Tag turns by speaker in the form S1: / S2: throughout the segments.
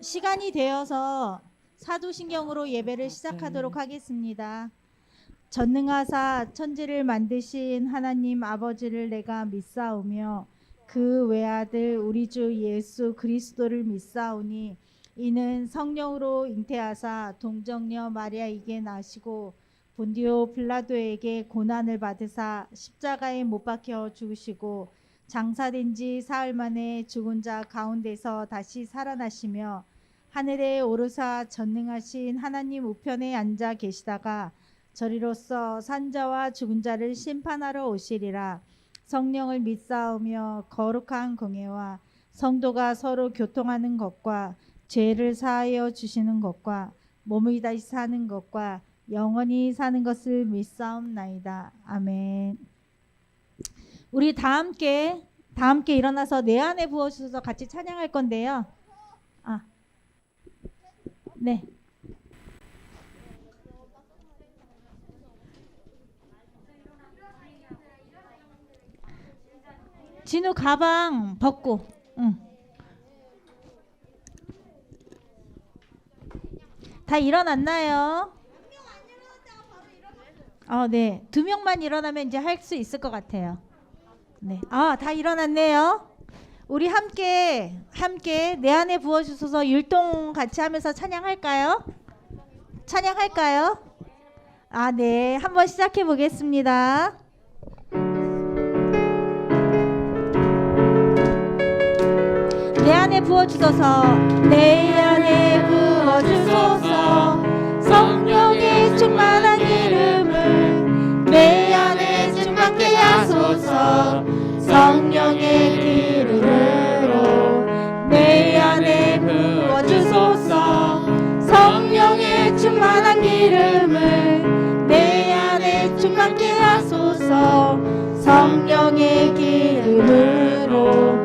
S1: 시간이 되어서 사도신경으로 예배를 시작하도록 하겠습니다. 전능하사 천지를 만드신 하나님 아버지를 내가 믿사오며 그 외아들 우리 주 예수 그리스도를 믿사오니 이는 성령으로 잉태하사 동정녀 마리아에게 나시고 본디오 빌라도에게 고난을 받으사 십자가에 못 박혀 죽으시고 장사된 지 사흘 만에 죽은 자 가운데서 다시 살아나시며 하늘에 오르사 전능하신 하나님 우편에 앉아 계시다가 저리로서 산자와 죽은 자를 심판하러 오시리라. 성령을 믿사오며 거룩한 공예와 성도가 서로 교통하는 것과 죄를 사하여 주시는 것과 몸이 다시 사는 것과 영원히 사는 것을 믿사옵나이다. 아멘. 우리 다 함께 일어나서 내 안에 부어주셔서 같이 찬양할 건데요. 네. 진우 가방 벗고. 응. 다 일어났나요? 네. 2명만 일어나면 이제 할 수 있을 것 같아요. 네. 다 일어났네요. 우리 함께 내 안에 부어주셔서 율동 같이 하면서 찬양할까요? 네. 한번 시작해 보겠습니다. 내 안에 부어주소서. 내 안에 부어주소서. 성령의 충만한 기름을 내 안에 충만케 하소서. 성령의 기름으로 내 안에 부어주소서. 성령의 충만한 기름을 내 안에 충만케 하소서. 성령의 기름으로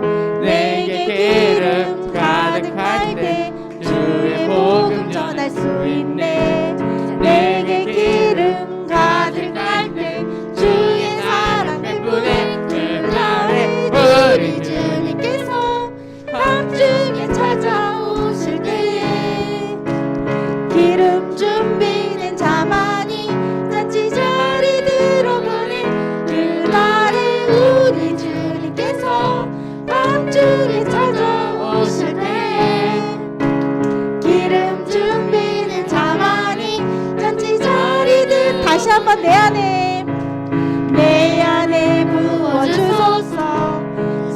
S1: 내게 기름 가득할 때 주의 복음 전할 수 있네. 내게 기름 가득할 때 주의 사랑 베푸네. 그날에 우리 주님께서 밤중에 찾아오실 때에 기름 준비된 자만이 잔치 자리 들어가네. 그날에 우리 주님께서 밤중에 찾아오실 때 기름 준비된 자만이 잔치 자리들. 다시 한번 내 안에 부어주소서.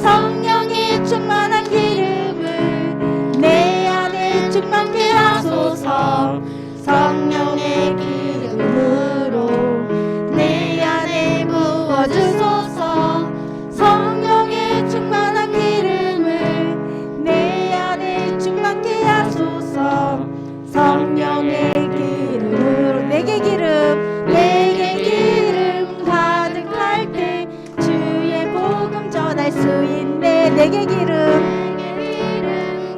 S1: 성령의 충만한 기름을 내 안에 충만케 하소서. 성령의 기름으로 내 안에 부어주소서. 성령의 충만한 기름을 내 안에 충만케 하소서. 성령의 기름으로 내게 기름 가득할 때 주의 복음 전할 수 있네. 내게 기름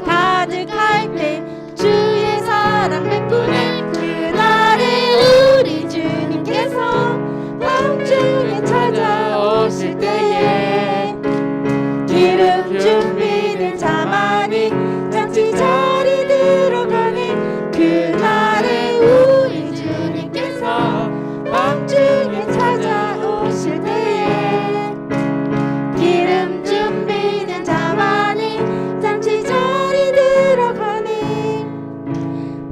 S1: 가득할 때 주의 사랑 베푸네. 그날에 우리 주님께서 밤중에 찾아오실 때에 기름 준비된 자만이 잔치 자리 들어가네. 그날에 우리 주님께서 밤중에 찾아오실 때에 기름 준비된 자만이 잔치 자리 들어가네.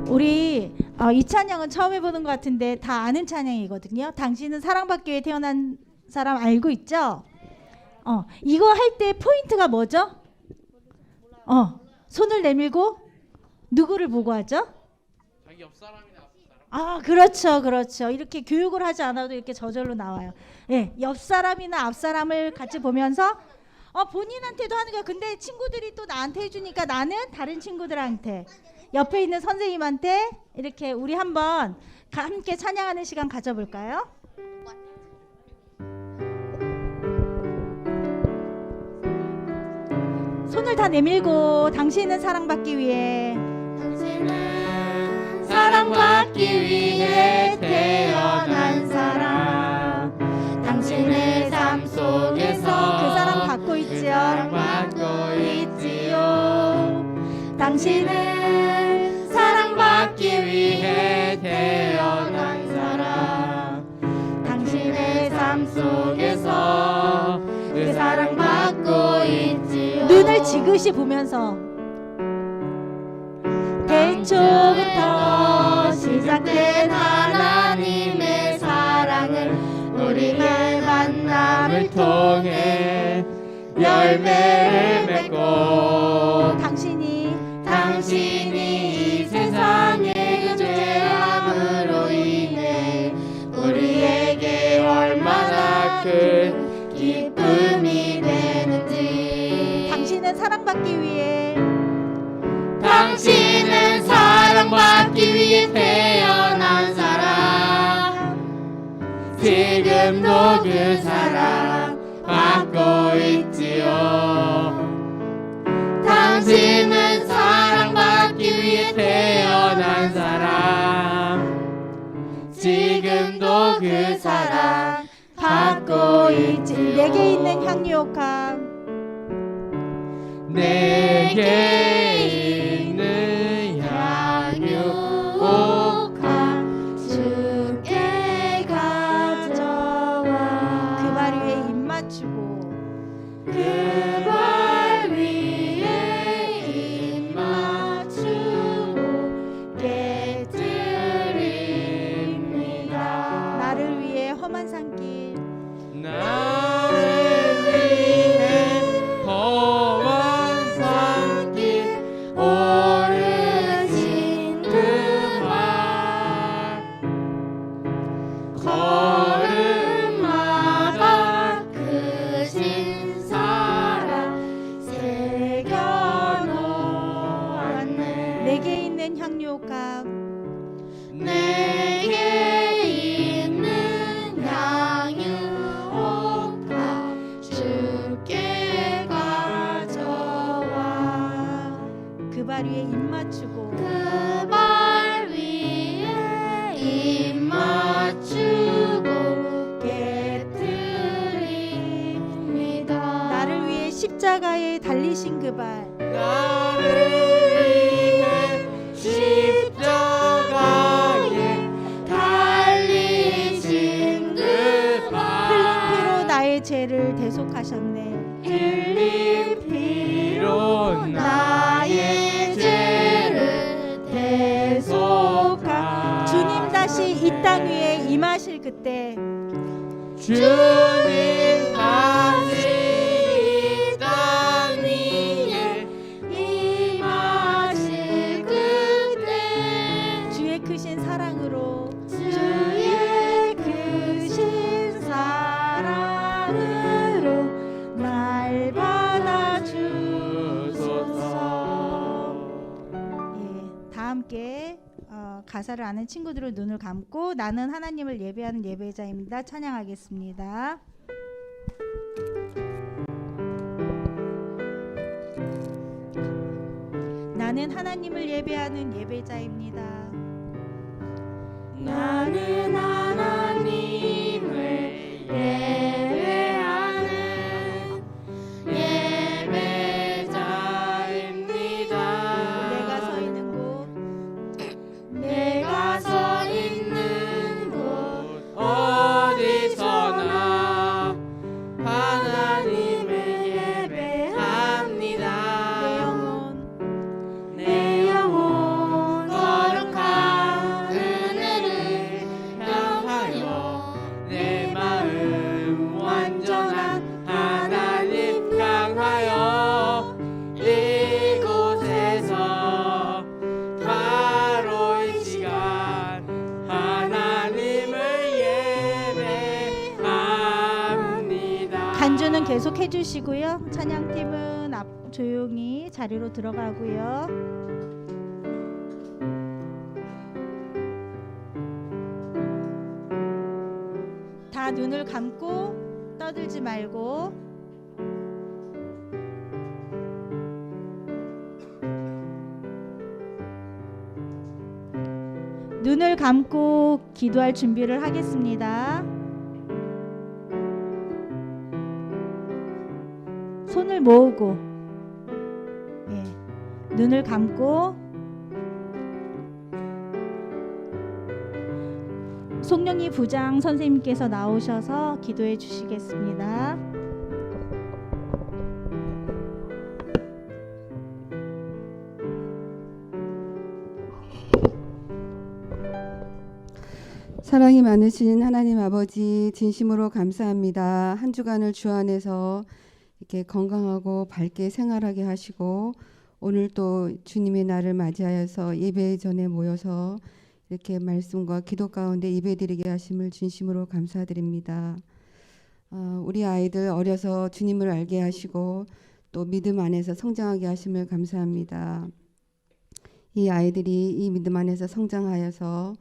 S1: 우리 이 찬양은 처음 해보는 것 같은데 다 아는 찬양이거든요. 당신은 사랑받기 위해 태어난 사람 알고 있죠? 이거 할 때 포인트가 뭐죠? 손을 내밀고 누구를 보고 하죠?
S2: 자기 옆 사람이나 앞 사람.
S1: 그렇죠. 이렇게 교육을 하지 않아도 이렇게 저절로 나와요. 예, 옆 사람이나 앞 사람을 같이 보면서 본인한테도 하는 거야. 근데 친구들이 또 나한테 해주니까 나는 다른 친구들한테, 옆에 있는 선생님한테 이렇게 우리 한번 함께 찬양하는 시간 가져볼까요? 손을 다 내밀고 당신은 사랑받기 위해
S3: 사랑받기 위해 태어난 사람. 당신의 삶 속에서
S1: 그 사랑 받고 있지요.
S3: 사랑받고 있지요. 당신은
S1: 지그시 보면서 태초부터 시작된
S3: 하나님의 사랑을 우리의 만남을 통해 열매를 맺고 당신이 이 세상의 죄함으로 인해 우리에게 얼마나 큰 기쁨이 되는지
S1: 당신은 사랑받기 위해
S3: 태어난 사람 지금도 그 사랑 받고 있지요. 당신은 사랑받기 위해 태어난 사람 지금도 그 사랑 받고 있지.
S1: 내게 있는 향유옥함
S3: 내게 있는 향유옥함 주께 가져와
S1: 그 발 위에 입 맞추고
S3: 그 발 위에 입 맞추고 깨뜨립니다.
S1: 나를 위해 험한 산길
S2: 나를 위해 험한 산길
S3: 오르신 그 발 걸음마다 크신 사랑 새겨놓았네.
S1: 내게 있는 향유옥함
S3: 내게 있는 향유옥합 주께 가져와
S1: 그 발 위에 입 맞추고
S3: 그 발 위에 입 맞추고 깨뜨립니다.
S1: 나를 위해 십자가에 달리신 그 발
S2: 나를 위해 십자가에
S3: 달리신 그
S1: 흘린
S3: 발
S1: 피로 나의 죄를 대속하셨네.
S2: 흘린 피로
S3: 나의 죄를 대속하
S1: 주님 다시 이 땅 위에 임하실 그때
S2: 주님 다시 이 땅 위에
S3: 임하실 그때
S1: 주의 크신 사랑으로
S3: 주의 크신 사랑으로 날 받아주소서.
S1: 예, 다 함께 가사를 아는 친구들은 눈을 감고 나는 하나님을 예배하는 예배자입니다. 찬양하겠습니다. 나는 하나님을 예배하는 예배자입니다.
S3: 나는 하나님을 예배하는 예배자입니다.
S1: 내가 서 있는 곳
S3: 내가 서 있는 곳
S2: 어디서나 하나님을 예배합니다.
S1: 내 영혼
S3: 거룩한 그늘을 향하여
S2: 내 마음 완전한 하나님 향하여 이곳에서 바로 이 시간 하나님을 예배합니다.
S1: 간주는 계속 해주시고요. 찬양팀은 앞 조용히 자리로 들어가고요. 다 눈을 감고 떠들지 말고 눈을 감고 기도할 준비를 하겠습니다. 손을 모으고 눈을 감고 송영희 부장 선생님께서 나오셔서 기도해 주시겠습니다.
S4: 사랑이 많으신 하나님 아버지 진심으로 감사합니다. 한 주간을 주 안에서 이렇게 건강하고 밝게 생활하게 하시고 오늘 또 주님의 날을 맞이하여서 예배 전에 모여서 이렇게 말씀과 기도 가운데 예배드리게 하심을 진심으로 감사드립니다. 우리 아이들 어려서 주님을 알게 하시고 또 믿음 안에서 성장하게 하심을 감사합니다. 이 아이들이 이 믿음 안에서 성장하여서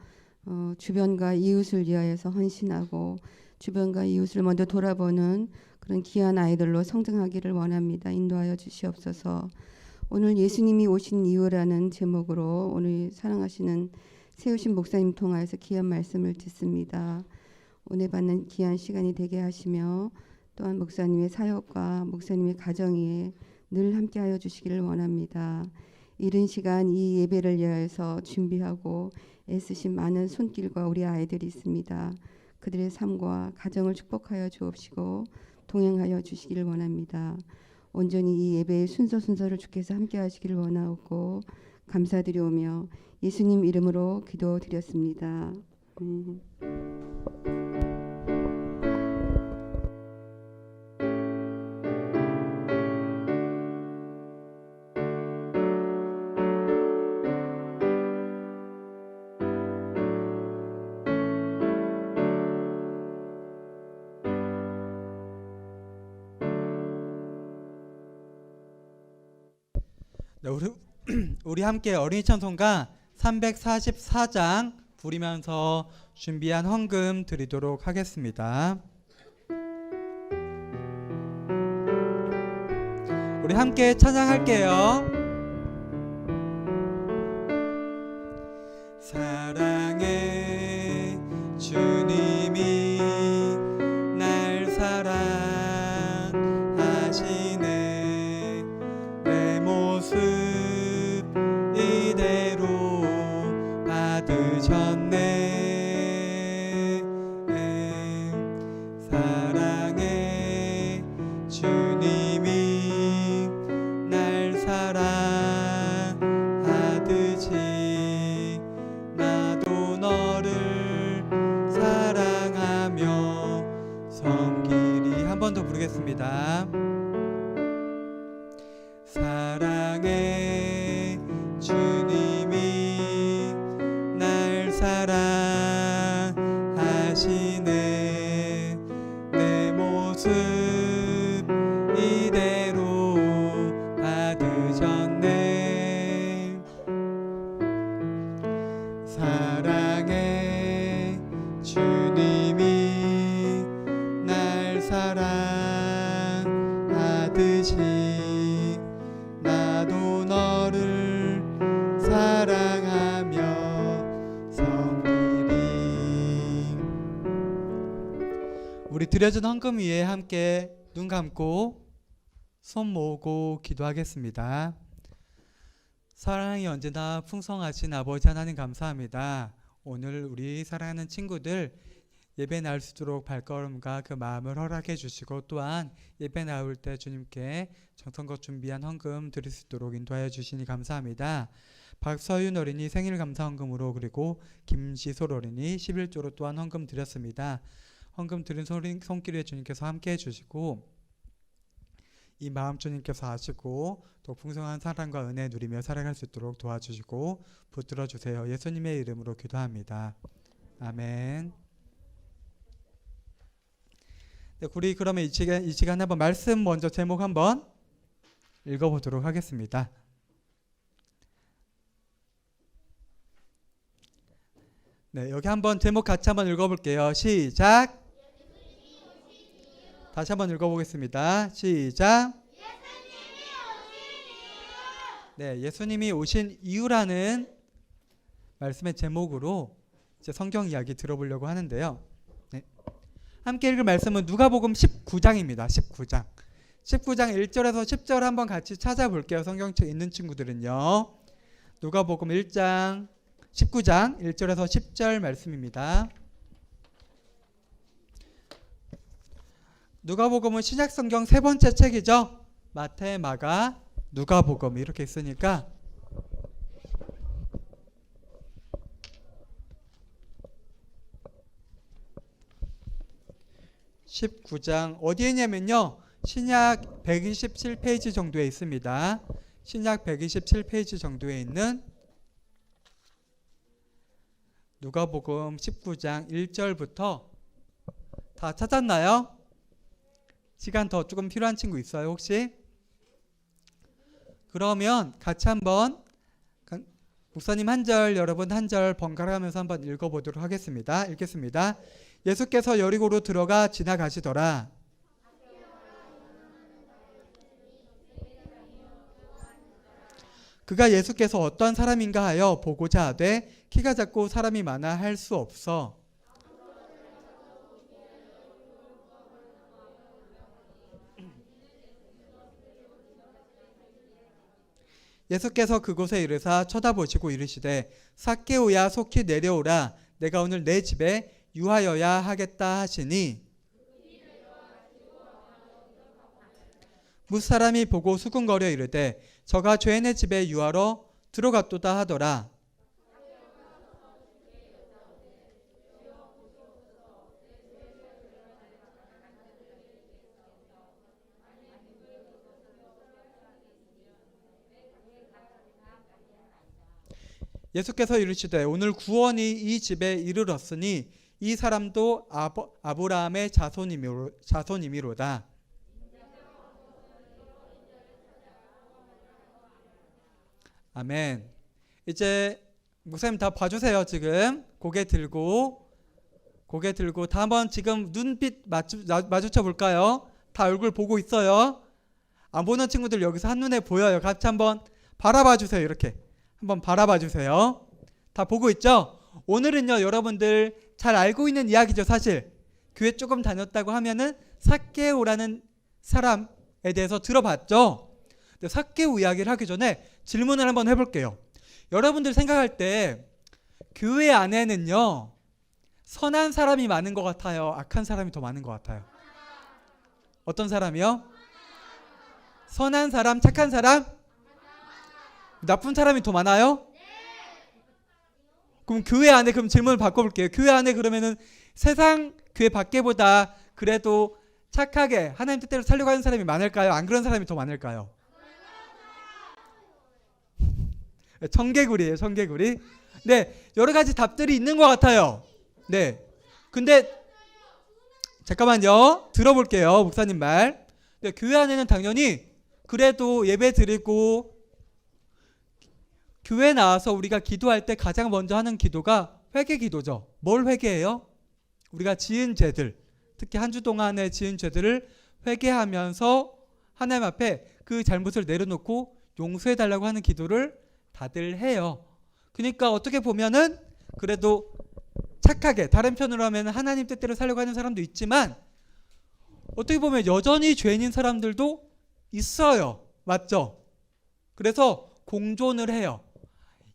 S4: 주변과 이웃을 위하여서 헌신하고 주변과 이웃을 먼저 돌아보는 그런 귀한 아이들로 성장하기를 원합니다. 인도하여 주시옵소서. 오늘 예수님이 오신 이유라는 제목으로 오늘 사랑하시는 세우신 목사님 통하여서 귀한 말씀을 듣습니다. 오늘 받는 귀한 시간이 되게 하시며 또한 목사님의 사역과 목사님의 가정에 늘 함께하여 주시기를 원합니다. 이른 시간 이 예배를 위하여서 준비하고 애쓰신 많은 손길과 우리 아이들이 있습니다. 그들의 삶과 가정을 축복하여 주옵시고 동행하여 주시기를 원합니다. 온전히 이 예배의 순서를 주께서 함께 하시기를 원하옵고 감사드리오며 예수님 이름으로 기도드렸습니다.
S5: 네, 우리 함께 어린이 찬송가 344장 부르면서 준비한 헌금 드리도록 하겠습니다. 우리 함께 찬양할게요. 사랑해 주님이 날 사랑하시네 내 모습 이대로 받으셨네 사랑해 주님이 날 사랑하듯이 나도 너를 사랑하며 섬기리. 한 번 더 부르겠습니다. 사랑해 주님이 날 사랑하시네 내 모습 이대로 받으셨네 사랑해 주님이 날 사랑하듯이 나도 너를 사랑하며 섬기리. 우리 드려진 헌금 위에 함께 눈 감고 손 모으고 기도하겠습니다. 사랑이 언제나 풍성하신 아버지 하나님 감사합니다. 오늘 우리 사랑하는 친구들 예배 나올 수 있도록 발걸음과 그 마음을 허락해 주시고 또한 예배 나올 때 주님께 정성껏 준비한 헌금 드릴 수 있도록 인도하여 주시니 감사합니다. 박서윤 어린이 생일 감사 헌금으로 그리고 김지솔 어린이 11조로 또한 헌금 드렸습니다. 헌금 드린 손길에 주님께서 함께해 주시고 이 마음 주님께서 아시고 또 풍성한 사랑과 은혜 누리며 살아갈 수 있도록 도와주시고 붙들어 주세요. 예수님의 이름으로 기도합니다. 아멘. 네, 우리 그러면 이 시간 한번 말씀 먼저 제목 한번 읽어보도록 하겠습니다. 네, 여기 한번 제목 같이 한번 읽어볼게요. 시작. 다시 한번 읽어보겠습니다. 시작. 네, 예수님이 오신 이유라는 말씀의 제목으로 이제 성경 이야기 들어보려고 하는데요. 네. 함께 읽을 말씀은 누가복음 19장입니다. 19장 1절에서 10절 한번 같이 찾아볼게요. 성경책 있는 친구들은요. 누가복음 19장 1절에서 10절 말씀입니다. 누가복음은 신약성경 세 번째 책이죠. 마태, 마가, 누가복음 이렇게 있으니까 19장 어디에 있냐면요. 신약 127페이지 정도에 있습니다. 신약 127페이지 정도에 있는 누가복음 19장 1절부터 다 찾았나요? 시간 더 조금 필요한 친구 있어요 혹시? 그러면 같이 한번 목사님 한 절, 여러분 한 절 번갈아가면서 한번 읽어보도록 하겠습니다. 읽겠습니다. 예수께서 여리고로 들어가 지나가시더라. 그가 예수께서 어떤 사람인가 하여 보고자 하되 키가 작고 사람이 많아 할 수 없어. 예수께서 그곳에 이르사 쳐다보시고 이르시되 삭개오야 속히 내려오라 내가 오늘 내 집에 유하여야 하겠다 하시니 뭇사람이 보고 수군거려 이르되 저가 죄인의 집에 유하러 들어갔도다 하더라. 예수께서 이르시되 오늘 구원이 이 집에 이르렀으니 이 사람도 아브라함의 자손이미로다. 아멘. 이제 목사님 다 봐주세요. 지금 고개 들고 다 한번 지금 눈빛 마주쳐 볼까요? 다 얼굴 보고 있어요. 안 보는 친구들 여기서 한눈에 보여요. 같이 한번 바라봐 주세요. 이렇게 한번 바라봐 주세요. 다 보고 있죠? 오늘은요 여러분들 잘 알고 있는 이야기죠. 사실 교회 조금 다녔다고 하면은 삭개오라는 사람에 대해서 들어봤죠. 근데 삭개오 이야기를 하기 전에 질문을 한번 해볼게요. 여러분들 생각할 때 교회 안에는요 선한 사람이 많은 것 같아요? 악한 사람이 더 많은 것 같아요? 어떤 사람이요? 선한 사람, 착한 사람? 나쁜 사람이 더 많아요? 그럼 교회 안에 그럼 질문을 바꿔볼게요. 교회 안에 그러면은 세상 교회 밖에보다 그래도 착하게 하나님 뜻대로 살려고 하는 사람이 많을까요? 안 그런 사람이 더 많을까요? 청개구리예요, 청개구리. 네, 여러 가지 답들이 있는 것 같아요. 네, 근데 잠깐만요. 들어볼게요, 목사님 말. 네, 교회 안에는 당연히 그래도 예배 드리고 교회 나와서 우리가 기도할 때 가장 먼저 하는 기도가 회개 기도죠. 뭘 회개해요? 우리가 지은 죄들, 특히 한 주 동안에 지은 죄들을 회개하면서 하나님 앞에 그 잘못을 내려놓고 용서해달라고 하는 기도를 다들 해요. 그러니까 어떻게 보면은 그래도 착하게, 다른 편으로 하면 하나님 뜻대로 살려고 하는 사람도 있지만 어떻게 보면 여전히 죄인인 사람들도 있어요. 맞죠? 그래서 공존을 해요.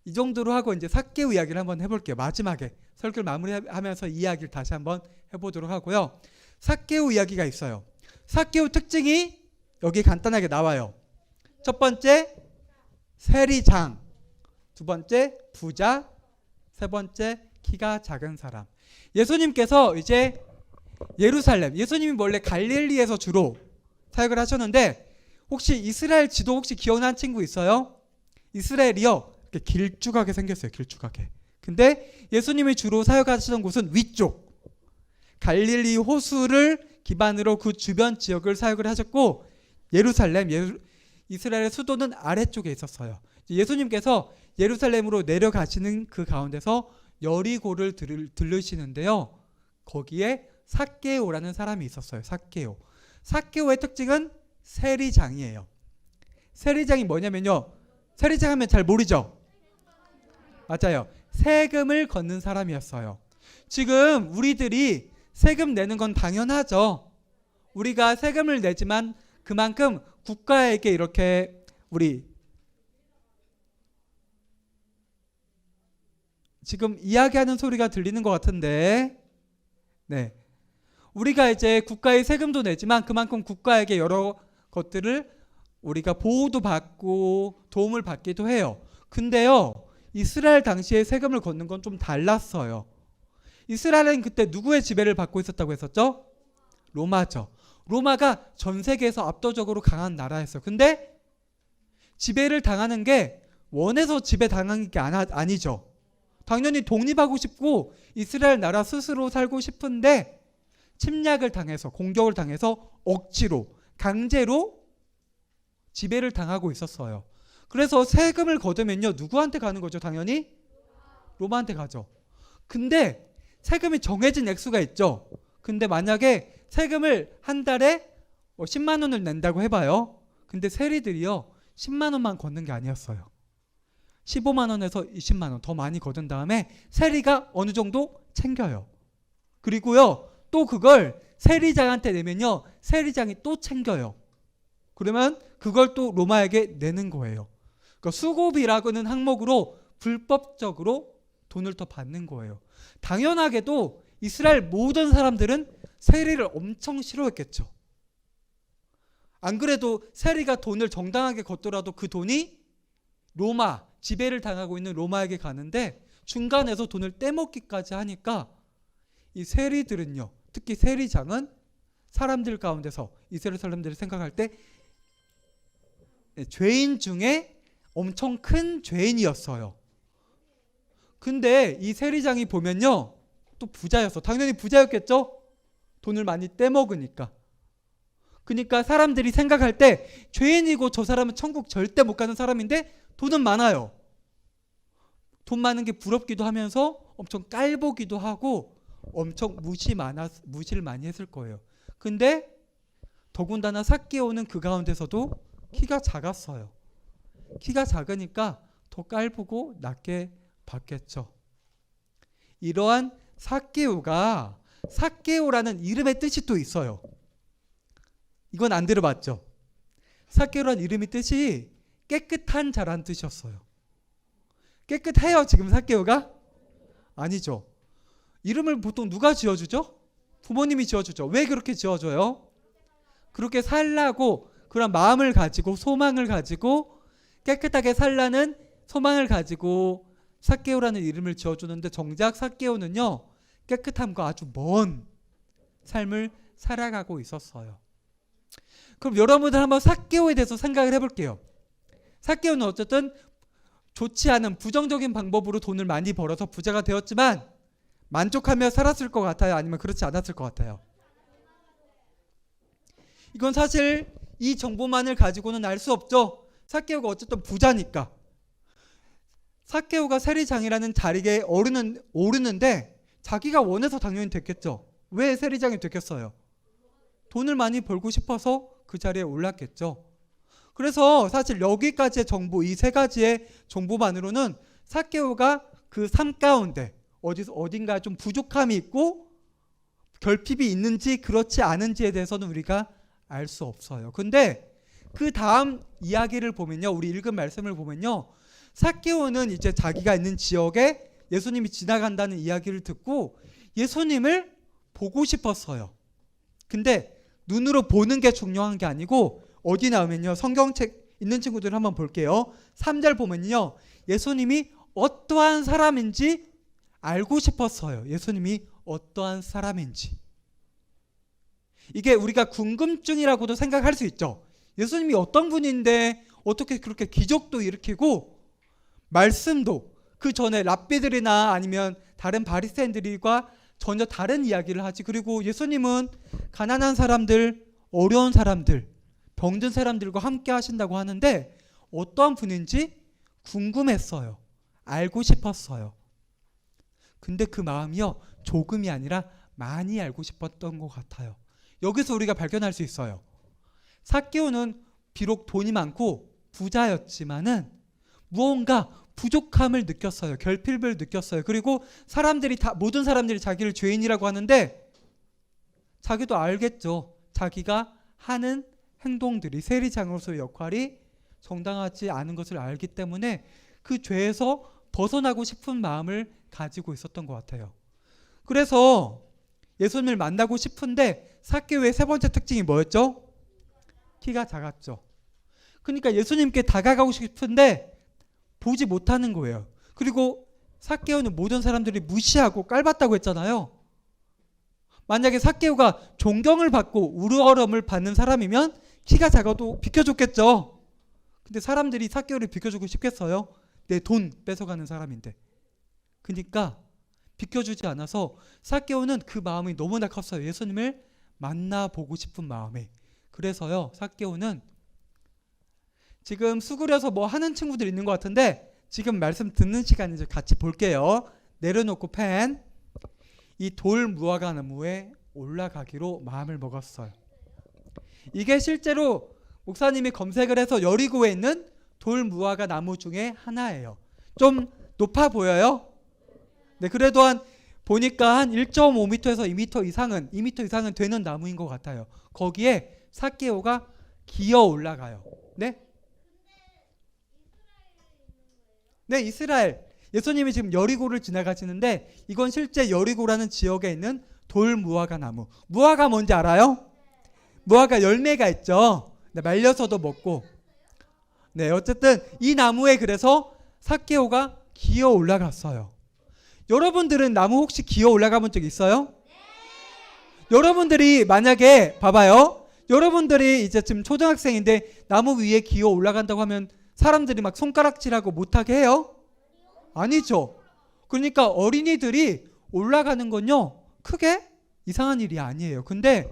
S5: 이 정도로 하고 이제 삭개오 이야기를 한번 해볼게요. 마지막에 설교를 마무리하면서 이 이야기를 다시 한번 해보도록 하고요. 삭개오 이야기가 있어요. 삭개오 특징이 여기 간단하게 나와요. 첫 번째 세리장, 두 번째 부자, 세 번째 키가 작은 사람. 예수님께서 이제 예루살렘, 예수님이 원래 갈릴리에서 주로 사역을 하셨는데 혹시 이스라엘 지도 혹시 기억나는 친구 있어요? 이스라엘이요 이렇게 길쭉하게 생겼어요. 길쭉하게. 근데 예수님이 주로 사역하시던 곳은 위쪽 갈릴리 호수를 기반으로 그 주변 지역을 사역을 하셨고 예루살렘, 이스라엘의 수도는 아래쪽에 있었어요. 예수님께서 예루살렘으로 내려가시는 그 가운데서 여리고를 들르시는데요. 거기에 삭개오라는 사람이 있었어요. 삭개오의 특징은 세리장이에요. 세리장이 뭐냐면요. 세리장 하면 잘 모르죠? 맞아요. 세금을 걷는 사람이었어요. 지금 우리들이 세금 내는 건 당연하죠. 우리가 세금을 내지만 그만큼 국가에게 이렇게 우리 지금 이야기하는 소리가 들리는 것 같은데 네. 우리가 이제 국가의 세금도 내지만 그만큼 국가에게 여러 것들을 우리가 보호도 받고 도움을 받기도 해요. 근데요. 이스라엘 당시에 세금을 걷는 건 좀 달랐어요. 이스라엘은 그때 누구의 지배를 받고 있었다고 했었죠? 로마죠. 로마가 전 세계에서 압도적으로 강한 나라였어요. 근데 지배를 당하는 게 원해서 지배당한 게 아니죠. 당연히 독립하고 싶고 이스라엘 나라 스스로 살고 싶은데 침략을 당해서, 공격을 당해서 억지로, 강제로 지배를 당하고 있었어요. 그래서 세금을 거두면요, 누구한테 가는 거죠? 당연히 로마한테 가죠. 근데 세금이 정해진 액수가 있죠. 근데 만약에 세금을 한 달에 10만 원을 낸다고 해봐요. 근데 세리들이요, 10만 원만 걷는 게 아니었어요. 15만 원에서 20만 원 더 많이 거둔 다음에 세리가 어느 정도 챙겨요. 그리고요, 또 그걸 세리장한테 내면요, 세리장이 또 챙겨요. 그러면 그걸 또 로마에게 내는 거예요. 그러니까 수고비라고는 항목으로 불법적으로 돈을 더 받는 거예요. 당연하게도 이스라엘 모든 사람들은 세리를 엄청 싫어했겠죠. 안 그래도 세리가 돈을 정당하게 걷더라도 그 돈이 로마, 지배를 당하고 있는 로마에게 가는데 중간에서 돈을 떼먹기까지 하니까 이 세리들은요, 특히 세리장은 사람들 가운데서 이스라엘 사람들이 생각할 때 죄인 중에 엄청 큰 죄인이었어요. 근데 이 세리장이 보면요, 또 부자였어. 당연히 부자였겠죠? 돈을 많이 떼먹으니까. 그러니까 사람들이 생각할 때 죄인이고 저 사람은 천국 절대 못 가는 사람인데 돈은 많아요. 돈 많은 게 부럽기도 하면서 엄청 깔보기도 하고 엄청 무시를 많이 했을 거예요. 근데 더군다나 삭개오는 그 가운데서도 키가 작았어요. 키가 작으니까 더 깔보고 낮게 봤겠죠. 이러한 삭개오가, 삭개오라는 이름의 뜻이 또 있어요. 이건 안 들어봤죠? 삭개오라는 이름의 뜻이 깨끗한 자란 뜻이었어요. 깨끗해요 지금 삭개오가? 아니죠. 이름을 보통 누가 지어주죠? 부모님이 지어주죠. 왜 그렇게 지어줘요? 그렇게 살라고, 그런 마음을 가지고 소망을 가지고 깨끗하게 살라는 소망을 가지고 삭개오라는 이름을 지어주는데, 정작 삭개오는요, 깨끗함과 아주 먼 삶을 살아가고 있었어요. 그럼 여러분들 한번 삭개오에 대해서 생각을 해볼게요. 삭개오는 어쨌든 좋지 않은 부정적인 방법으로 돈을 많이 벌어서 부자가 되었지만 만족하며 살았을 것 같아요? 아니면 그렇지 않았을 것 같아요? 이건 사실 이 정보만을 가지고는 알 수 없죠. 삭개오가 어쨌든 부자니까. 삭개오가 세리장이라는 자리에 오르는데 자기가 원해서 당연히 됐겠죠. 왜 세리장이 됐겠어요? 돈을 많이 벌고 싶어서 그 자리에 올랐겠죠. 그래서 사실 여기까지의 정보, 이 세 가지의 정보만으로는 삭개오가 그 삶 가운데 어딘가 좀 부족함이 있고 결핍이 있는지 그렇지 않은지에 대해서는 우리가 알 수 없어요. 근데 그 다음 이야기를 보면요, 우리 읽은 말씀을 보면요, 삭개오는 이제 자기가 있는 지역에 예수님이 지나간다는 이야기를 듣고 예수님을 보고 싶었어요. 근데 눈으로 보는 게 중요한 게 아니고 어디 나오면요, 성경책 있는 친구들 한번 볼게요. 3절 보면요, 예수님이 어떠한 사람인지 알고 싶었어요. 예수님이 어떠한 사람인지. 이게 우리가 궁금증이라고도 생각할 수 있죠. 예수님이 어떤 분인데 어떻게 그렇게 기적도 일으키고 말씀도, 그 전에 랍비들이나 아니면 다른 바리새인들과 전혀 다른 이야기를 하지. 그리고 예수님은 가난한 사람들, 어려운 사람들, 병든 사람들과 함께 하신다고 하는데 어떠한 분인지 궁금했어요. 알고 싶었어요. 근데 그 마음이요, 조금이 아니라 많이 알고 싶었던 것 같아요. 여기서 우리가 발견할 수 있어요. 삭개오는 비록 돈이 많고 부자였지만은 무언가 부족함을 느꼈어요. 결핍을 느꼈어요. 그리고 모든 사람들이 자기를 죄인이라고 하는데 자기도 알겠죠. 자기가 하는 행동들이, 세리장으로서의 역할이 정당하지 않은 것을 알기 때문에 그 죄에서 벗어나고 싶은 마음을 가지고 있었던 것 같아요. 그래서 예수님을 만나고 싶은데 삭개오의 세 번째 특징이 뭐였죠? 키가 작았죠. 그러니까 예수님께 다가가고 싶은데 보지 못하는 거예요. 그리고 삭개오는 모든 사람들이 무시하고 깔봤다고 했잖아요. 만약에 삭개오가 존경을 받고 우러러움을 받는 사람이면 키가 작아도 비켜줬겠죠. 근데 사람들이 삭개오를 비켜주고 싶겠어요? 내 돈 뺏어가는 사람인데. 그러니까 비켜주지 않아서 삭개오는 그 마음이 너무나 컸어요. 예수님을 만나보고 싶은 마음에. 그래서요, 삭개오는 지금 수그려서 뭐 하는 친구들 있는 것 같은데 지금 말씀 듣는 시간인지 같이 볼게요. 내려놓고 펜. 이 돌 무화과 나무에 올라가기로 마음을 먹었어요. 이게 실제로 목사님이 검색을 해서 여리고에 있는 돌 무화과 나무 중에 하나예요. 좀 높아 보여요? 네, 그래도 보니까 한 1.5m에서 2m 이상은 되는 나무인 것 같아요. 거기에 삭개오가 기어 올라가요. 네? 네, 이스라엘. 예수님이 지금 여리고를 지나가시는데 이건 실제 여리고라는 지역에 있는 돌 무화과 나무. 무화과 뭔지 알아요? 무화과 열매가 있죠. 네, 말려서도 먹고. 네, 어쨌든 이 나무에 그래서 삭개오가 기어 올라갔어요. 여러분들은 나무 혹시 기어 올라가 본 적 있어요? 여러분들이 만약에 봐봐요. 여러분들이 이제 지금 초등학생인데 나무 위에 기어 올라간다고 하면 사람들이 막 손가락질하고 못하게 해요? 아니죠. 그러니까 어린이들이 올라가는 건요, 크게 이상한 일이 아니에요. 근데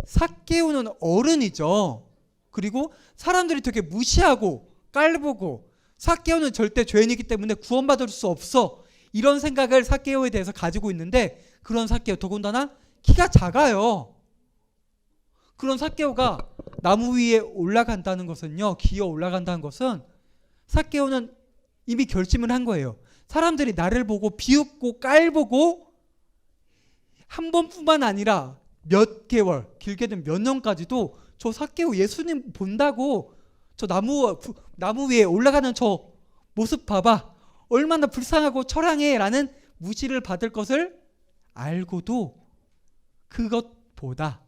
S5: 삭개오는 어른이죠. 그리고 사람들이 되게 무시하고 깔보고 삭개오는 절대 죄인이기 때문에 구원받을 수 없어, 이런 생각을 삭개오에 대해서 가지고 있는데, 그런 삭개오, 더군다나 키가 작아요. 그런 삭개오가 나무 위에 올라간다는 것은요, 기어 올라간다는 것은 삭개오는 이미 결심을 한 거예요. 사람들이 나를 보고 비웃고 깔보고 한 번뿐만 아니라 몇 개월, 길게는 몇 년까지도 저 삭개오 예수님 본다고 저 나무 위에 올라가는 저 모습 봐봐, 얼마나 불쌍하고 처량해 라는 무시를 받을 것을 알고도 그것보다,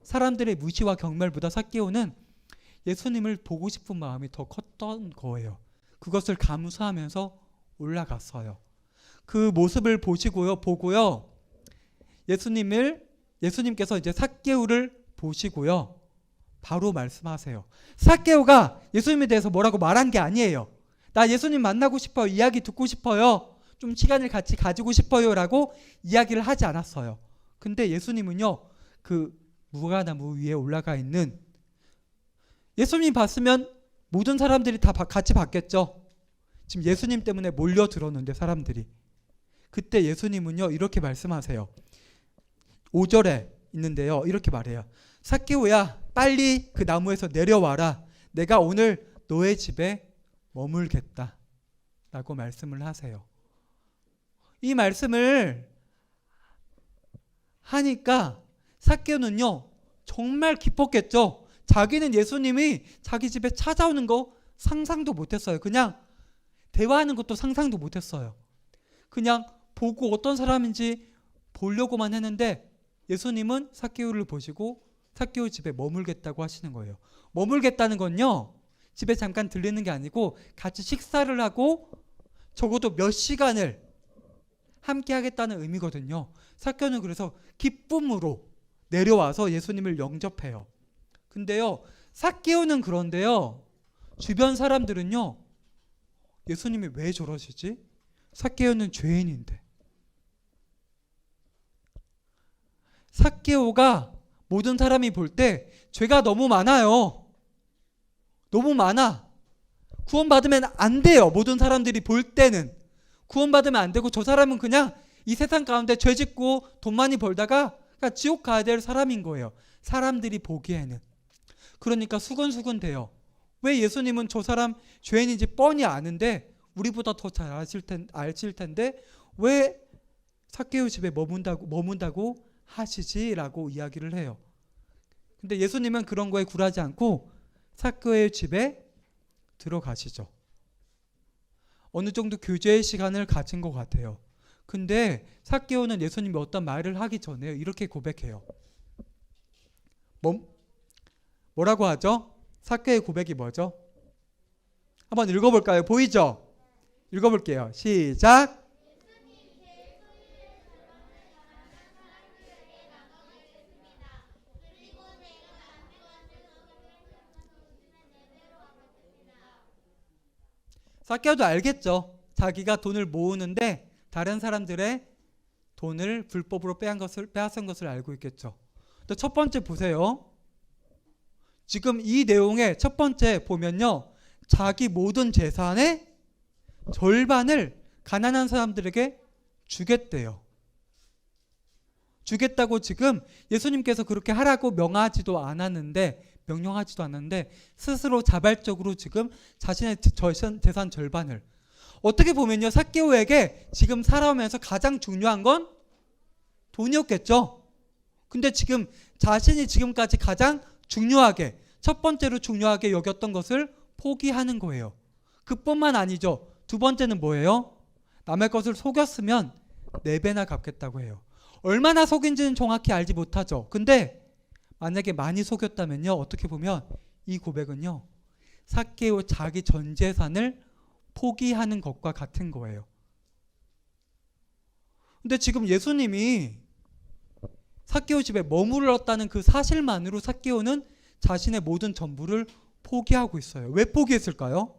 S5: 사람들의 무시와 경멸보다 삭개오는 예수님을 보고 싶은 마음이 더 컸던 거예요. 그것을 감수하면서 올라갔어요. 그 모습을 보고요, 예수님께서 이제 삭개오를 보시고요, 바로 말씀하세요. 삭개오가 예수님에 대해서 뭐라고 말한 게 아니에요. 나 예수님 만나고 싶어요, 이야기 듣고 싶어요, 좀 시간을 같이 가지고 싶어요 라고 이야기를 하지 않았어요. 근데 예수님은요, 그 무화과나무 위에 올라가 있는, 예수님 봤으면 모든 사람들이 다 같이 봤겠죠. 지금 예수님 때문에 몰려들었는데 사람들이. 그때 예수님은요, 이렇게 말씀하세요. 5절에 있는데요, 이렇게 말해요. 삭개오야, 빨리 그 나무에서 내려와라. 내가 오늘 너의 집에 머물겠다 라고 말씀을 하세요. 이 말씀을 하니까 삭개오는요, 정말 기뻤겠죠. 자기는 예수님이 자기 집에 찾아오는 거 상상도 못했어요. 그냥 대화하는 것도 상상도 못했어요. 그냥 보고 어떤 사람인지 보려고만 했는데 예수님은 삭개오를 보시고 삭개오 집에 머물겠다고 하시는 거예요. 머물겠다는 건요, 집에 잠깐 들리는 게 아니고 같이 식사를 하고 적어도 몇 시간을 함께 하겠다는 의미거든요. 삭개오는 그래서 기쁨으로 내려와서 예수님을 영접해요. 근데요, 삭개오는 그런데요, 주변 사람들은요, 예수님이 왜 저러시지? 삭개오는 죄인인데. 삭개오가 모든 사람이 볼 때 죄가 너무 많아요. 너무 많아. 구원받으면 안 돼요. 모든 사람들이 볼 때는 구원받으면 안 되고, 저 사람은 그냥 이 세상 가운데 죄 짓고 돈 많이 벌다가 그냥 지옥 가야 될 사람인 거예요. 사람들이 보기에는. 그러니까 수근수근 돼요. 왜 예수님은 저 사람 죄인인지 뻔히 아는데, 우리보다 더 잘 아실 텐데 왜 삭개오 집에 머문다고 하시지라고 이야기를 해요. 근데 예수님은 그런 거에 굴하지 않고 삭개오의 집에 들어가시죠. 어느 정도 교제의 시간을 가진 것 같아요. 근데 삭개오는 예수님이 어떤 말을 하기 전에 이렇게 고백해요. 뭐라고 하죠? 삭개오의 고백이 뭐죠? 한번 읽어볼까요? 보이죠? 읽어볼게요. 시작. 삭개오도 알겠죠. 자기가 돈을 모으는데 다른 사람들의 돈을 불법으로 빼앗은 것을 알고 있겠죠. 또 첫 번째 보세요. 지금 이 내용의 첫 번째 보면요. 자기 모든 재산의 절반을 가난한 사람들에게 주겠대요. 주겠다고 지금 예수님께서 그렇게 하라고 명령하지도 않았는데 스스로 자발적으로 지금 자신의 재산 절반을, 어떻게 보면요, 삭개오에게 지금 살아오면서 가장 중요한 건 돈이었겠죠. 근데 지금 자신이 지금까지 가장 중요하게, 첫 번째로 중요하게 여겼던 것을 포기하는 거예요. 그뿐만 아니죠. 두 번째는 뭐예요? 남의 것을 속였으면 4배나 갚겠다고 해요. 얼마나 속인지는 정확히 알지 못하죠. 근데 만약에 많이 속였다면요, 어떻게 보면 이 고백은요, 삭개오 자기 전 재산을 포기하는 것과 같은 거예요. 근데 지금 예수님이 삭개오 집에 머물렀다는 그 사실만으로 삭개오는 자신의 모든 전부를 포기하고 있어요. 왜 포기했을까요?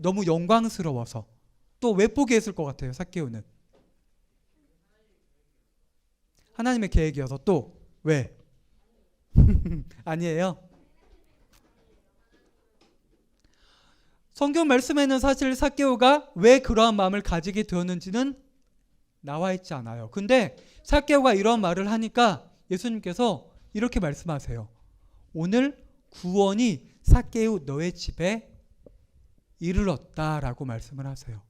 S5: 너무 영광스러워서. 또 왜 포기했을 것 같아요, 삭개오는? 하나님의 계획이어서. 또 왜? 아니에요. 성경 말씀에는 사실 삭개오가 왜 그러한 마음을 가지게 되었는지는 나와 있지 않아요. 근데 삭개오가 이런 말을 하니까 예수님께서 이렇게 말씀하세요. 오늘 구원이 삭개오 너의 집에 이르렀다라고 말씀을 하세요.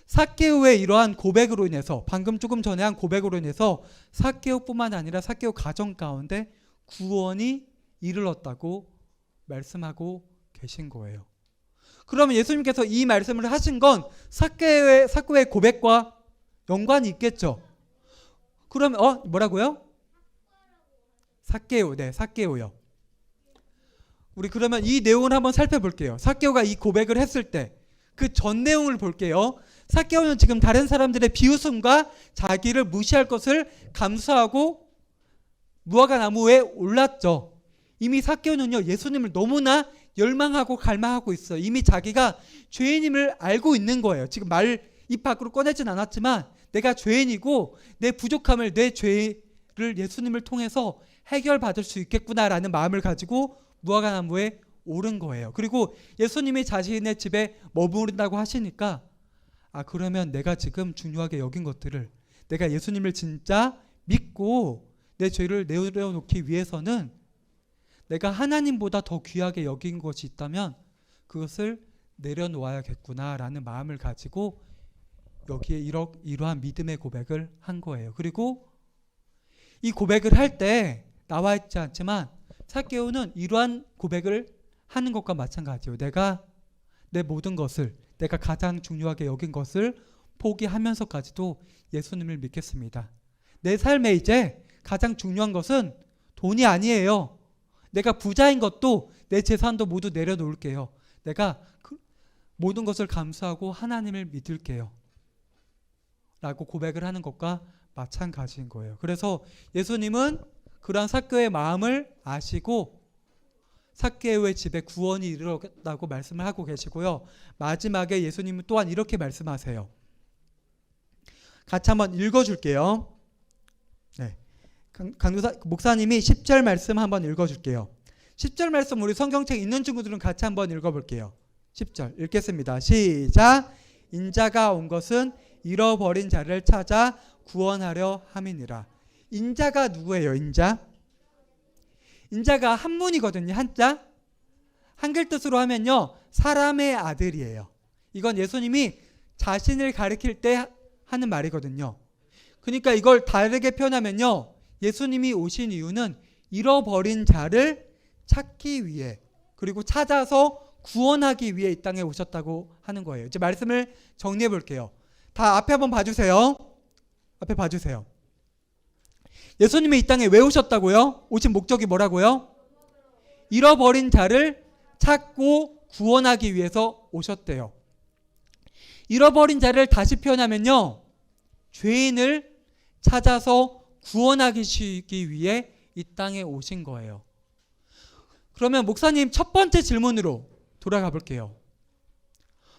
S5: 삭개오의 이러한 고백으로 인해서, 방금 조금 전에 한 고백으로 인해서 삭개오뿐만 아니라 삭개오 가정 가운데 구원이 이르렀다고 말씀하고 계신 거예요. 그러면 예수님께서 이 말씀을 하신 건 삭개오의 고백과 연관이 있겠죠. 그러면 뭐라고요? 삭개오, 네, 삭개오요. 우리 그러면 이 내용을 한번 살펴볼게요. 삭개오가 이 고백을 했을 때 그 전 내용을 볼게요. 삭개오는 지금 다른 사람들의 비웃음과 자기를 무시할 것을 감수하고 무화과 나무에 올랐죠. 이미 삭개오는요, 예수님을 너무나 열망하고 갈망하고 있어요. 이미 자기가 죄인임을 알고 있는 거예요. 지금 말 입 밖으로 꺼내진 않았지만 내가 죄인이고 내 부족함을, 내 죄를 예수님을 통해서 해결받을 수 있겠구나라는 마음을 가지고 무화과 나무에 오른 거예요. 그리고 예수님이 자신의 집에 머무른다고 하시니까 그러면 내가 지금 중요하게 여긴 것들을, 내가 예수님을 진짜 믿고 내 죄를 내려놓기 위해서는 내가 하나님보다 더 귀하게 여긴 것이 있다면 그것을 내려놓아야겠구나라는 마음을 가지고 여기에 이러한 믿음의 고백을 한 거예요. 그리고 이 고백을 할 때 나와 있지 않지만 삭개오는 이러한 고백을 하는 것과 마찬가지예요. 내가 내 모든 것을, 내가 가장 중요하게 여긴 것을 포기하면서까지도 예수님을 믿겠습니다. 내 삶에 이제 가장 중요한 것은 돈이 아니에요. 내가 부자인 것도 내 재산도 모두 내려놓을게요. 내가 모든 것을 감수하고 하나님을 믿을게요. 라고 고백을 하는 것과 마찬가지인 거예요. 그래서 예수님은 그러한 삭개오의 마음을 아시고 삭개오의 집에 구원이 이르렀다고 말씀을 하고 계시고요. 마지막에 예수님은 또한 이렇게 말씀하세요. 같이 한번 읽어줄게요. 네, 목사님이 10절 말씀 한번 읽어줄게요. 10절 말씀 우리 성경책 있는 친구들은 같이 한번 읽어볼게요. 10절 읽겠습니다. 시작. 인자가 온 것은 잃어버린 자를 찾아 구원하려 함이니라. 인자가 누구예요? 인자가 한문이거든요. 한자. 한글 뜻으로 하면요, 사람의 아들이에요. 이건 예수님이 자신을 가리킬 때 하는 말이거든요. 그러니까 이걸 다르게 표현하면요, 예수님이 오신 이유는 잃어버린 자를 찾기 위해, 그리고 찾아서 구원하기 위해 이 땅에 오셨다고 하는 거예요. 이제 말씀을 정리해 볼게요. 다 앞에 한번 봐주세요. 앞에 봐주세요. 예수님이 이 땅에 왜 오셨다고요? 오신 목적이 뭐라고요? 잃어버린 자를 찾고 구원하기 위해서 오셨대요. 잃어버린 자를 다시 표현하면요, 죄인을 찾아서 구원하기 위해 이 땅에 오신 거예요. 그러면 목사님 첫 번째 질문으로 돌아가 볼게요.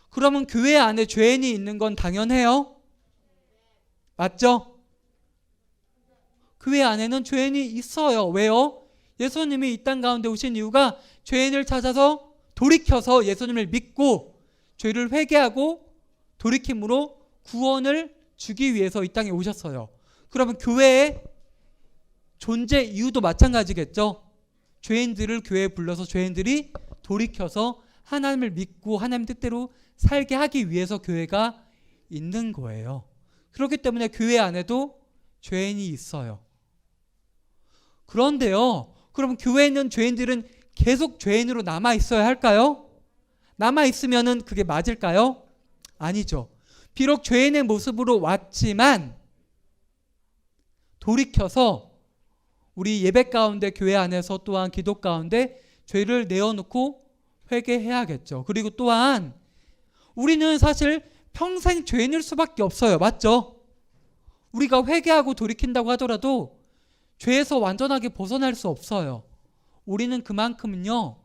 S5: 그러면 교회 안에 죄인이 있는 건 당연해요? 맞죠? 교회 안에는 죄인이 있어요. 왜요? 예수님이 이 땅 가운데 오신 이유가 죄인을 찾아서 돌이켜서 예수님을 믿고 죄를 회개하고 돌이킴으로 구원을 주기 위해서 이 땅에 오셨어요. 그러면 교회의 존재 이유도 마찬가지겠죠. 죄인들을 교회에 불러서 죄인들이 돌이켜서 하나님을 믿고 하나님 뜻대로 살게 하기 위해서 교회가 있는 거예요. 그렇기 때문에 교회 안에도 죄인이 있어요. 그런데요, 그럼 교회에 있는 죄인들은 계속 죄인으로 남아 있어야 할까요? 남아 있으면은 그게 맞을까요? 아니죠. 비록 죄인의 모습으로 왔지만 돌이켜서 우리 예배 가운데 교회 안에서 또한 기도 가운데 죄를 내어놓고 회개해야겠죠. 그리고 또한 우리는 사실 평생 죄인일 수밖에 없어요. 맞죠? 우리가 회개하고 돌이킨다고 하더라도 죄에서 완전하게 벗어날 수 없어요. 우리는 그만큼은요,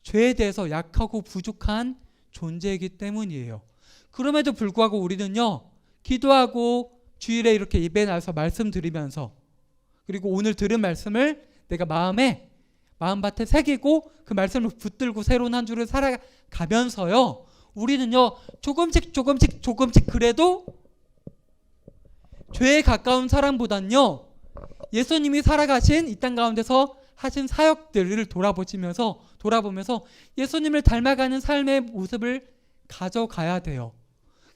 S5: 죄에 대해서 약하고 부족한 존재이기 때문이에요. 그럼에도 불구하고 우리는요, 기도하고 주일에 이렇게 예배 나와서 말씀드리면서 그리고 오늘 들은 말씀을 내가 마음밭에 새기고 그 말씀을 붙들고 새로운 한 주를 살아가면서요, 우리는요 조금씩 그래도 죄에 가까운 사람보단요 예수님이 살아가신 이 땅 가운데서 하신 사역들을 돌아보면서 예수님을 닮아가는 삶의 모습을 가져가야 돼요.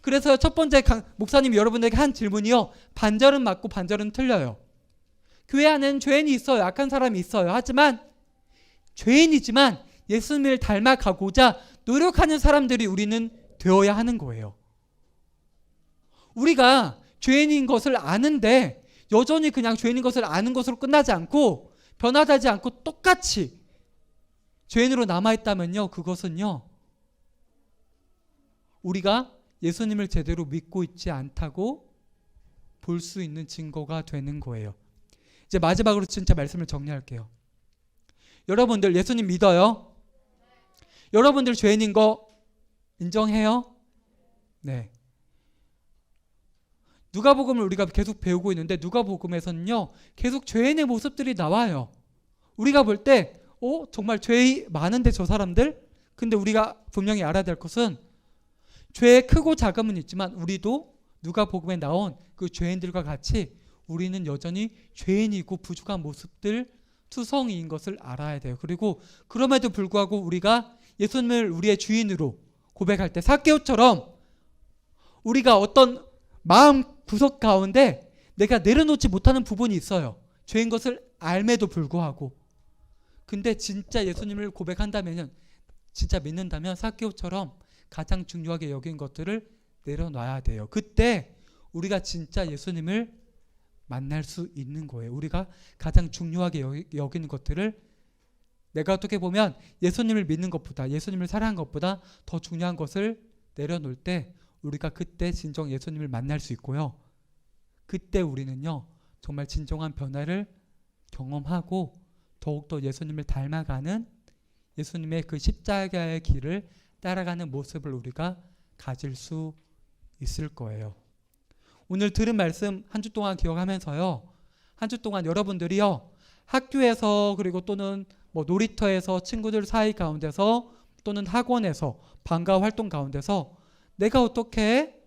S5: 그래서 첫 번째 목사님이 여러분에게 한 질문이요, 반절은 맞고 반절은 틀려요. 교회 안에는 죄인이 있어요. 악한 사람이 있어요. 하지만 죄인이지만 예수님을 닮아가고자 노력하는 사람들이 우리는 되어야 하는 거예요. 우리가 죄인인 것을 아는데 여전히 그냥 죄인인 것을 아는 것으로 끝나지 않고 변화되지 않고 똑같이 죄인으로 남아있다면요, 그것은요 우리가 예수님을 제대로 믿고 있지 않다고 볼 수 있는 증거가 되는 거예요. 이제 마지막으로 진짜 말씀을 정리할게요. 여러분들 예수님 믿어요? 여러분들 죄인인 거 인정해요? 네. 누가복음을 우리가 계속 배우고 있는데 누가복음에서는요 계속 죄인의 모습들이 나와요. 우리가 볼 때 정말 죄이 많은데 저 사람들? 근데 우리가 분명히 알아야 될 것은 죄의 크고 작음은 있지만 우리도 누가복음에 나온 그 죄인들과 같이 우리는 여전히 죄인이고 부족한 모습들 투성이인 것을 알아야 돼요. 그리고 그럼에도 불구하고 우리가 예수님을 우리의 주인으로 고백할 때 삭개오처럼 우리가 어떤 마음 구석 가운데 내가 내려놓지 못하는 부분이 있어요. 죄인 것을 알매도 불구하고. 근데 진짜 예수님을 고백한다면, 진짜 믿는다면 삭개오처럼 가장 중요하게 여긴 것들을 내려놔야 돼요. 그때 우리가 진짜 예수님을 만날 수 있는 거예요. 우리가 가장 중요하게 여기는 것들을 내가 어떻게 보면 예수님을 믿는 것보다, 예수님을 사랑하는 것보다 더 중요한 것을 내려놓을 때 우리가 그때 진정 예수님을 만날 수 있고요. 그때 우리는요 정말 진정한 변화를 경험하고 더욱더 예수님을 닮아가는 예수님의 그 십자가의 길을 따라가는 모습을 우리가 가질 수 있을 거예요. 오늘 들은 말씀 한 주 동안 기억하면서요, 한 주 동안 여러분들이요 학교에서 그리고 또는 뭐 놀이터에서 친구들 사이 가운데서 또는 학원에서 방과 활동 가운데서 내가 어떻게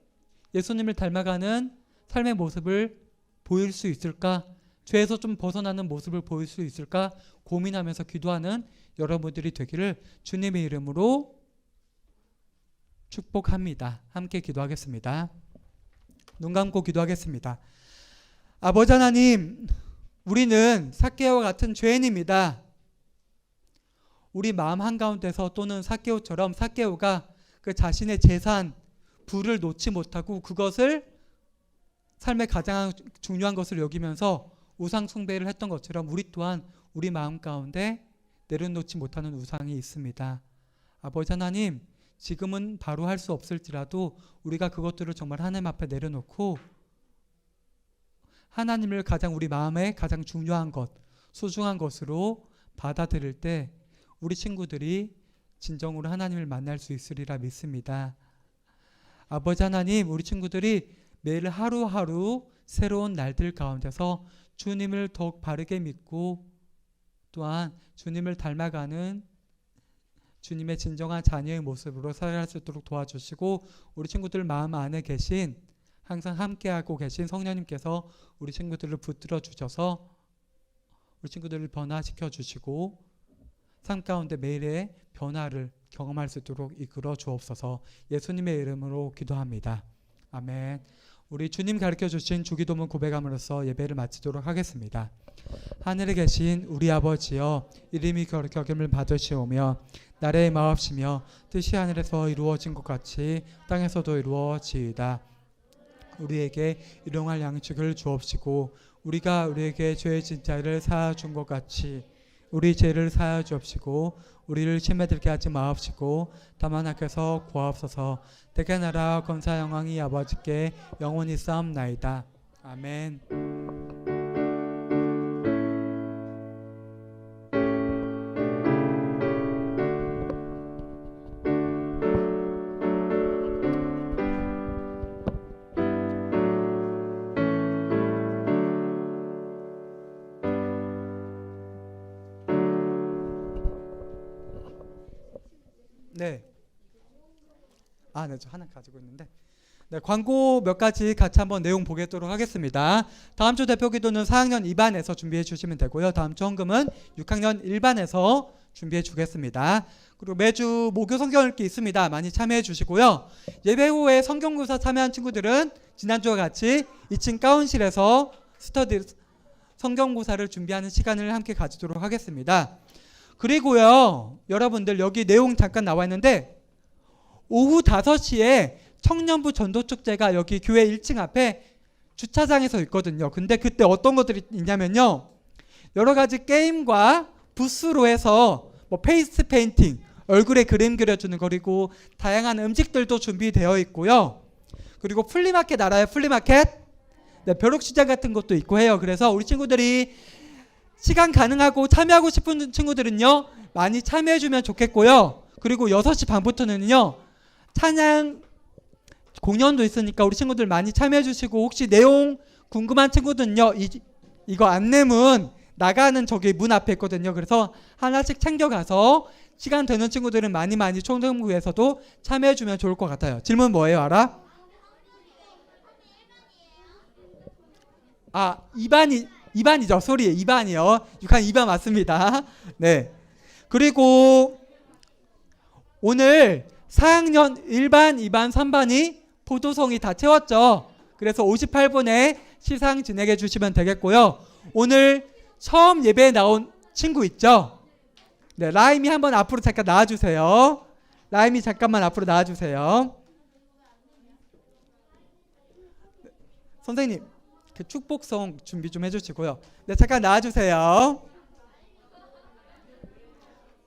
S5: 예수님을 닮아가는 삶의 모습을 보일 수 있을까, 죄에서 좀 벗어나는 모습을 보일 수 있을까 고민하면서 기도하는 여러분들이 되기를 주님의 이름으로 축복합니다. 함께 기도하겠습니다. 눈 감고 기도하겠습니다. 아버지 하나님, 우리는 삭개오와 같은 죄인입니다. 우리 마음 한가운데서 또는 삭개오처럼 삭개오가 그 자신의 재산, 부를 놓지 못하고 그것을 삶의 가장 중요한 것을 여기면서 우상 숭배를 했던 것처럼 우리 또한 우리 마음 가운데 내려놓지 못하는 우상이 있습니다. 아버지 하나님, 지금은 바로 할 수 없을지라도 우리가 그것들을 정말 하나님 앞에 내려놓고 하나님을 가장 우리 마음에 가장 중요한 것, 소중한 것으로 받아들일 때 우리 친구들이 진정으로 하나님을 만날 수 있으리라 믿습니다. 아버지 하나님, 우리 친구들이 매일 하루하루 새로운 날들 가운데서 주님을 더욱 바르게 믿고 또한 주님을 닮아가는 주님의 진정한 자녀의 모습으로 살아갈 수 있도록 도와주시고, 우리 친구들 마음 안에 계신 항상 함께하고 계신 성령님께서 우리 친구들을 붙들어 주셔서 우리 친구들을 변화시켜 주시고 삶 가운데 매일의 변화를 경험할 수 있도록 이끌어 주옵소서. 예수님의 이름으로 기도합니다. 아멘. 우리 주님 가르쳐 주신 주기도문 고백함으로써 예배를 마치도록 하겠습니다. 하늘에 계신 우리 아버지여, 이름이 거룩함을 받으시오며 나라의 마옵시며 뜻이 하늘에서 이루어진 것 같이 땅에서도 이루어지이다. 우리에게 일용할 양식을 주옵시고 우리가 우리에게 죄의 진짜를 사하준 것 같이 우리 죄를 사하여 주옵시고 우리를 시험에 들게 하지 마옵시고 다만 하께서 구하옵소서. 대개 나라 권사 영광이 아버지께 영원히 싸움나이다. 아멘. 네. 네, 저 하나 가지고 있는데. 네, 광고 몇 가지 같이 한번 내용 보겠도록 하겠습니다. 다음 주 대표 기도는 4학년 2반에서 준비해 주시면 되고요. 다음 주 헌금은 6학년 1반에서 준비해 주겠습니다. 그리고 매주 목요 성경 읽기 있습니다. 많이 참여해 주시고요. 예배 후에 성경구사 참여한 친구들은 지난주와 같이 2층 가운실에서 스터디 성경구사를 준비하는 시간을 함께 가지도록 하겠습니다. 그리고요, 여러분들 여기 내용 잠깐 나와 있는데 오후 5시에 청년부 전도축제가 여기 교회 1층 앞에 주차장에서 있거든요. 근데 그때 어떤 것들이 있냐면요, 여러 가지 게임과 부스로 해서 뭐 페이스 페인팅, 얼굴에 그림 그려주는 거, 그리고 다양한 음식들도 준비되어 있고요. 그리고 플리마켓 알아요? 플리마켓? 네, 벼룩시장 같은 것도 있고 해요. 그래서 우리 친구들이 시간 가능하고 참여하고 싶은 친구들은요 많이 참여해주면 좋겠고요. 그리고 6시 반부터는요 찬양 공연도 있으니까 우리 친구들 많이 참여해주시고, 혹시 내용 궁금한 친구들은요 이거 안내문 나가는 저기 문 앞에 있거든요. 그래서 하나씩 챙겨가서 시간 되는 친구들은 많이 총동부에서도 참여해주면 좋을 것 같아요. 질문 뭐예요? 알아? 2반이죠. 소리 2반이요. 6학 2반 맞습니다. 네. 그리고 오늘 4학년 1반, 2반, 3반이 포도송이 다 채웠죠. 그래서 58분에 시상 진행해 주시면 되겠고요. 오늘 처음 예배에 나온 친구 있죠? 네, 라임이 한번 앞으로 잠깐 나와주세요. 라임이 잠깐만 앞으로 나와주세요. 선생님, 그 축복송 준비 좀 해주시고요. 네, 잠깐 나와주세요.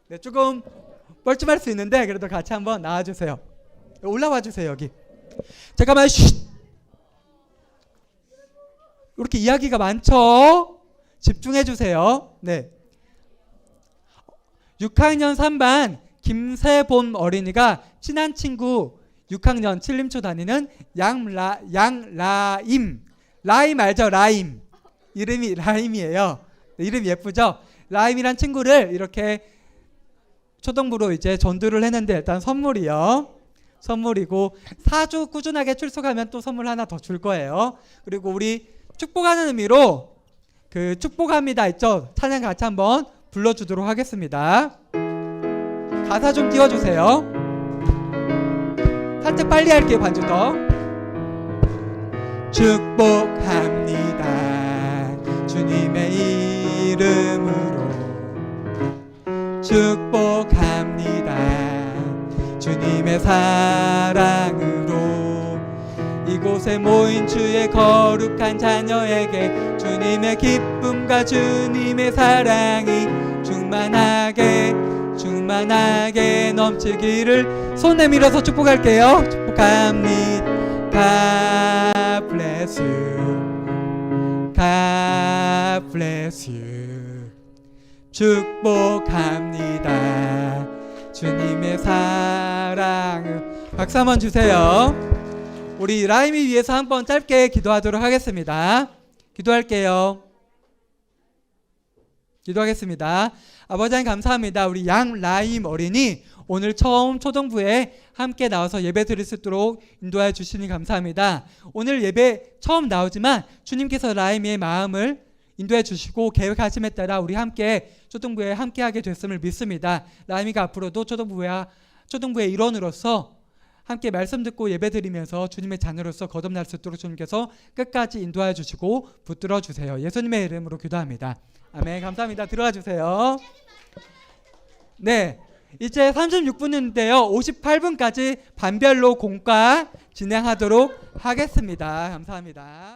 S5: 네, 조금 뻘쭘할 수 있는데 그래도 같이 한번 나와주세요. 올라와 주세요. 여기. 잠깐만. 쉿. 이렇게 이야기가 많죠? 집중해 주세요. 네. 6학년 3반 김세본 어린이가 친한 친구 6학년 7림초 다니는 양라임. 라임 알죠? 라임. 이름이 라임이에요. 네, 이름 예쁘죠? 라임이란 친구를 이렇게 초등부로 이제 전도를 했는데 일단 선물이요. 선물이고 4주 꾸준하게 출석하면 또 선물 하나 더 줄 거예요. 그리고 우리 축복하는 의미로 그 축복합니다 있죠? 찬양 같이 한번 불러주도록 하겠습니다. 가사 좀 띄워주세요. 살짝 빨리 할게요. 반주 더. 축복합니다 주님의 이름으로 축복합니다 주님의 사랑으로 이곳에 모인 주의 거룩한 자녀에게 주님의 기쁨과 주님의 사랑이 충만하게 넘치기를 손 내밀어서 축복할게요. 축복합니다. God bless you. God bless you. 축복합니다. 주님의 사랑은. 박수 한번 주세요. 우리 라임이 위해서 한번 짧게 기도하도록 하겠습니다. 기도할게요. 기도하겠습니다. 아버지 하나님 감사합니다. 우리 양라임 어린이 오늘 처음 초등부에 함께 나와서 예배 드릴 수 있도록 인도하여 주시니 감사합니다. 오늘 예배 처음 나오지만 주님께서 라임이의 마음을 인도해 주시고 계획하심에 따라 우리 함께 초등부에 함께하게 됐음을 믿습니다. 라임이가 앞으로도 초등부의 일원으로서 함께 말씀 듣고 예배 드리면서 주님의 자녀로서 거듭날 수 있도록 주님께서 끝까지 인도하여 주시고 붙들어 주세요. 예수님의 이름으로 기도합니다. 아멘. 감사합니다. 들어가 주세요. 네, 이제 36분인데요. 58분까지 반별로 공과 진행하도록 하겠습니다. 감사합니다.